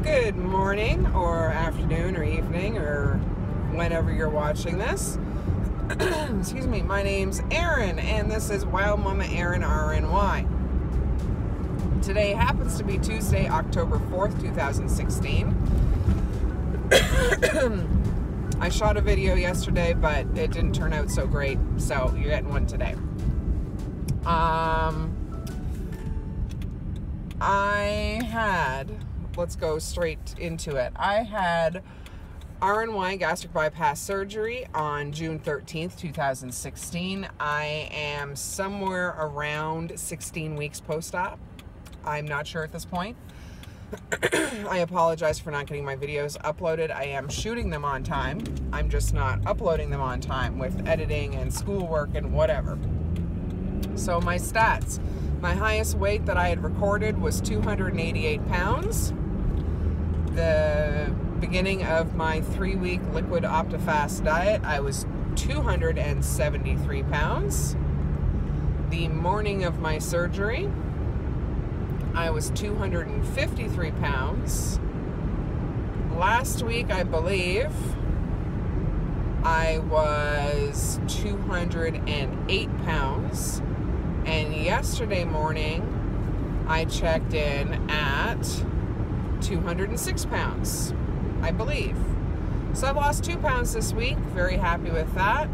Good morning or afternoon or evening or whenever you're watching this. Excuse me, my name's Erin and this is Wild Mama Erin RNY. Today happens to be Tuesday, October 4th, 2016. I shot a video yesterday, but it didn't turn out so great, so you're getting one today. Let's go straight into it. I had RNY Gastric Bypass surgery on June 13th, 2016. I am somewhere around 16 weeks post-op. I'm not sure at this point. I apologize for not getting my videos uploaded. I am shooting them on time. I'm just not uploading them on time with editing and schoolwork and whatever. So my stats. My highest weight that I had recorded was 288 pounds. The beginning of my 3-week liquid Optifast diet, I was 273 pounds. The morning of my surgery, I was 253 pounds. Last week, I believe, I was 208 pounds. And yesterday morning, I checked in at 206 pounds, I believe. So I've lost 2 pounds this week. Very happy with that.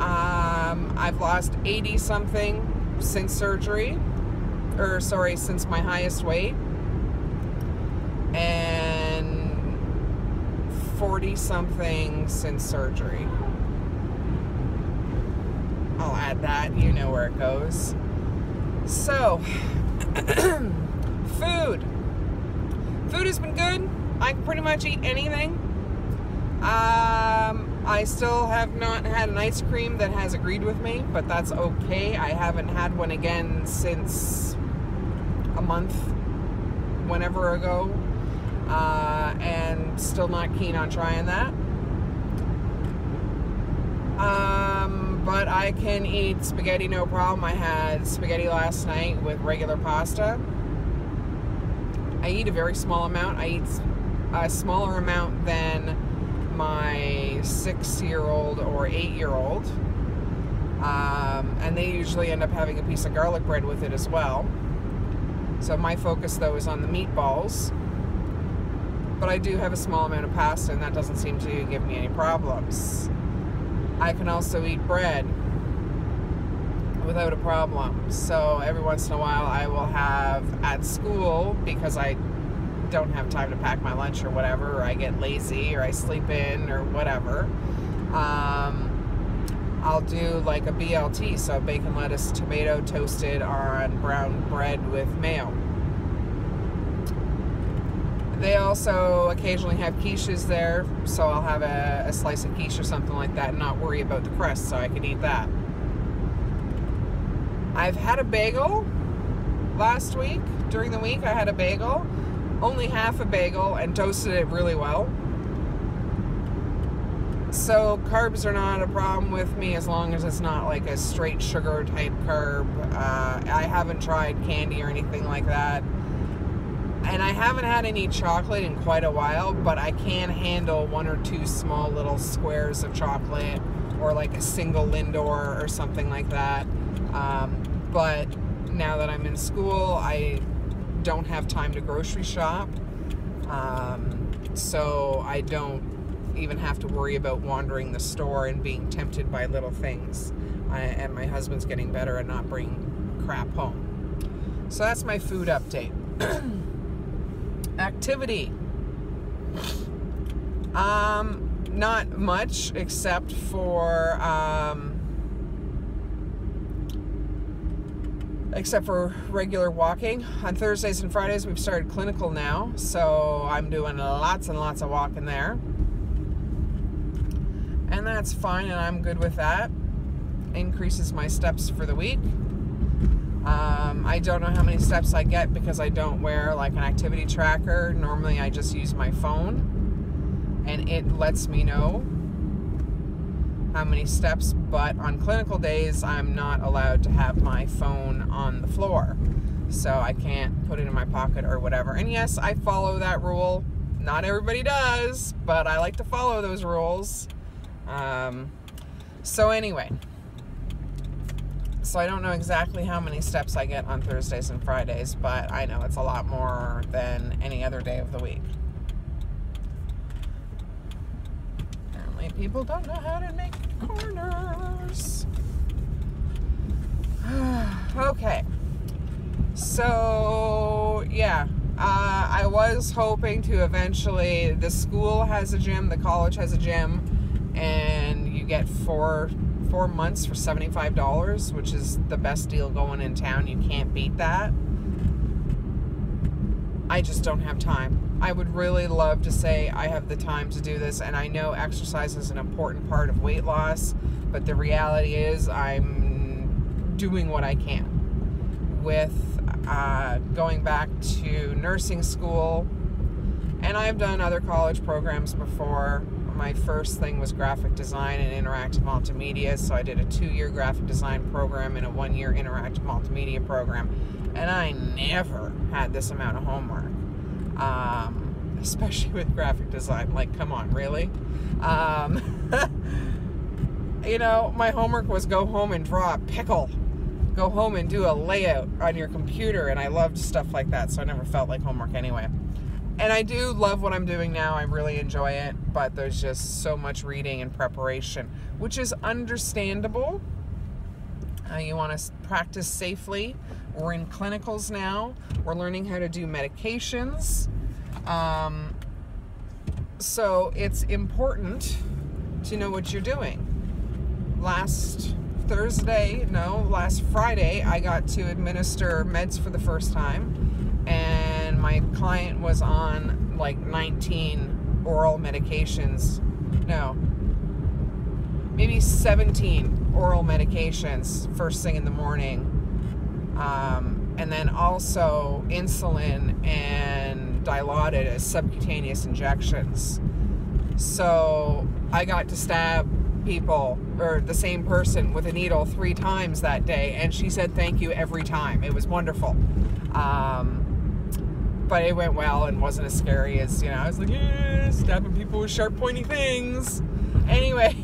I've lost 80 something since surgery, since my highest weight, and 40 something since surgery. I'll add that, you know where it goes. So, food. Food has been good. I can pretty much eat anything. I still have not had an ice cream that has agreed with me, but that's okay. I haven't had one again since a month, whenever ago, and still not keen on trying that. But I can eat spaghetti no problem. I had spaghetti last night with regular pasta. I eat a very small amount. I eat a smaller amount than my 6-year-old or 8-year-old. And they usually end up having a piece of garlic bread with it as well. So my focus, though, is on the meatballs. But I do have a small amount of pasta, and that doesn't seem to give me any problems. I can also eat bread without a problem. So every once in a while I will have at school, because I don't have time to pack my lunch or whatever, or I get lazy or I sleep in or whatever, I'll do like a BLT, so bacon, lettuce, tomato toasted on brown bread with mayo. They also occasionally have quiches there, so I'll have a slice of quiche or something like that and not worry about the crust, so I can eat that. I've had a bagel last week. During the week, I had a bagel. Only half a bagel, and toasted it really well. So carbs are not a problem with me as long as it's not like a straight sugar type carb. I haven't tried candy or anything like that. And I haven't had any chocolate in quite a while, but I can handle 1 or 2 small little squares of chocolate, or like a single Lindor or something like that. But now that I'm in school, I don't have time to grocery shop. So I don't even have to worry about wandering the store and being tempted by little things. And my husband's getting better at not bringing crap home. So that's my food update. Activity. Not much, except for regular walking. On Thursdays and Fridays we've started clinical now, so I'm doing lots and lots of walking there, and that's fine, and I'm good with that. Increases my steps for the week. I don't know how many steps I get because I don't wear like an activity tracker. Normally I just use my phone and it lets me know how many steps, but on clinical days I'm not allowed to have my phone on the floor. so I can't put it in my pocket or whatever. And yes, I follow that rule. Not everybody does, but I like to follow those rules. So anyway, so I don't know exactly how many steps I get on Thursdays and Fridays, but I know it's a lot more than any other day of the week. Apparently people don't know how to make corners. Okay. So, yeah. I was hoping to eventually, the school has a gym, the college has a gym, and you get four months for $75, which is the best deal going in town. You can't beat that. I just don't have time. I would really love to say I have the time to do this, and I know exercise is an important part of weight loss, but the reality is I'm doing what I can. With going back to nursing school, and I've done other college programs before. My first thing was graphic design and interactive multimedia, so I did a 2-year graphic design program and a 1-year interactive multimedia program, and I never had this amount of homework, especially with graphic design. Like, come on, really? You know, my homework was go home and draw a pickle. Go home and do a layout on your computer, and I loved stuff like that, so I never felt like homework anyway. And I do love what I'm doing now. I really enjoy it, but there's just so much reading and preparation, which is understandable. You want to practice safely. We're in clinicals now. We're learning how to do medications. So it's important to know what you're doing. Last Friday, I got to administer meds for the first time, and my client was on like 19 oral medications. No, maybe 17 oral medications first thing in the morning, and then also insulin and Dilaudid as subcutaneous injections. So I got to stab people, or the same person, with a needle 3 times that day, and she said thank you every time. It was wonderful. But it went well and wasn't as scary as, I was like, yeah, stabbing people with sharp pointy things. Anyway,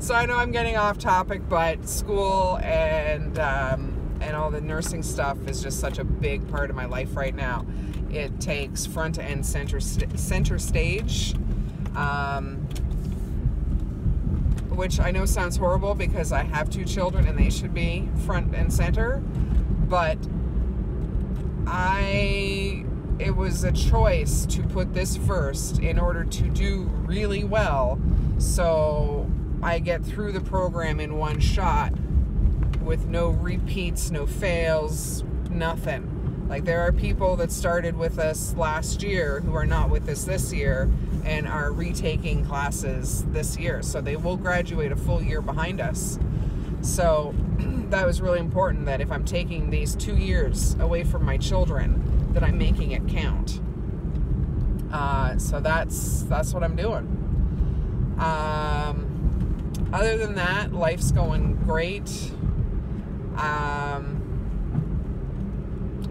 so I know I'm getting off topic, but school and all the nursing stuff is just such a big part of my life right now. It takes front and center stage, which I know sounds horrible because I have 2 children and they should be front and center, but it was a choice to put this first in order to do really well, so I get through the program in one shot with no repeats, no fails, nothing. Like, there are people that started with us last year who are not with us this year and are retaking classes this year, so they will graduate a full year behind us. So that was really important, that if I'm taking these 2 years away from my children, that I'm making it count. So that's what I'm doing. Other than that, life's going great.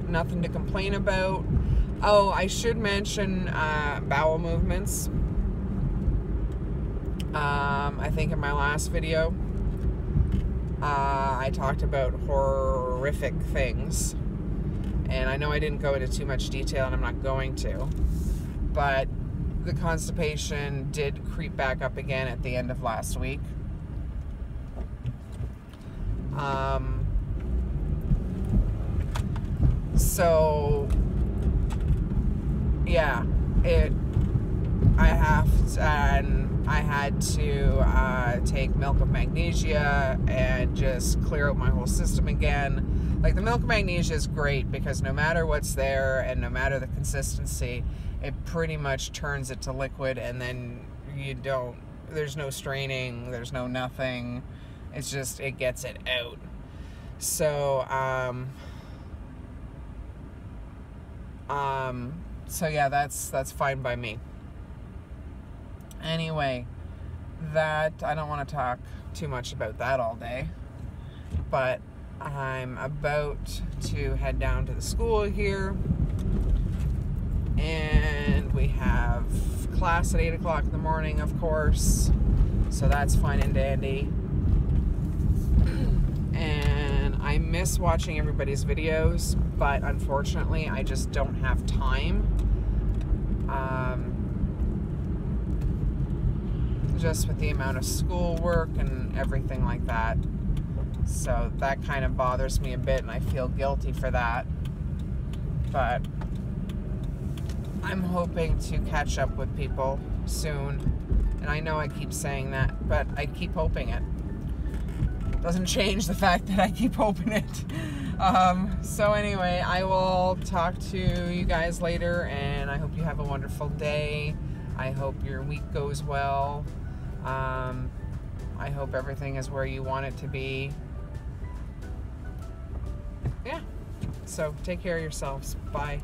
Nothing to complain about. Oh, I should mention bowel movements. I think in my last video, I talked about horrific things. And I know I didn't go into too much detail, and I'm not going to. But the constipation did creep back up again at the end of last week. So, yeah, I had to take milk of magnesia and just clear out my whole system again. Like, the milk of magnesia is great because no matter what's there and no matter the consistency, it pretty much turns it to liquid, and then there's no straining, there's no nothing. It's just, it gets it out. So, so yeah, that's fine by me. Anyway, I don't want to talk too much about that all day, but I'm about to head down to the school here, and we have class at 8 o'clock in the morning, of course, so that's fine and dandy. And I miss watching everybody's videos, but unfortunately I just don't have time, just with the amount of schoolwork and everything like that. So that kind of bothers me a bit, and I feel guilty for that. But I'm hoping to catch up with people soon. And I know I keep saying that, but I keep hoping it. Doesn't change the fact that I keep hoping it. So anyway, I will talk to you guys later, and I hope you have a wonderful day. I hope your week goes well. I hope everything is where you want it to be. Yeah. So take care of yourselves. Bye.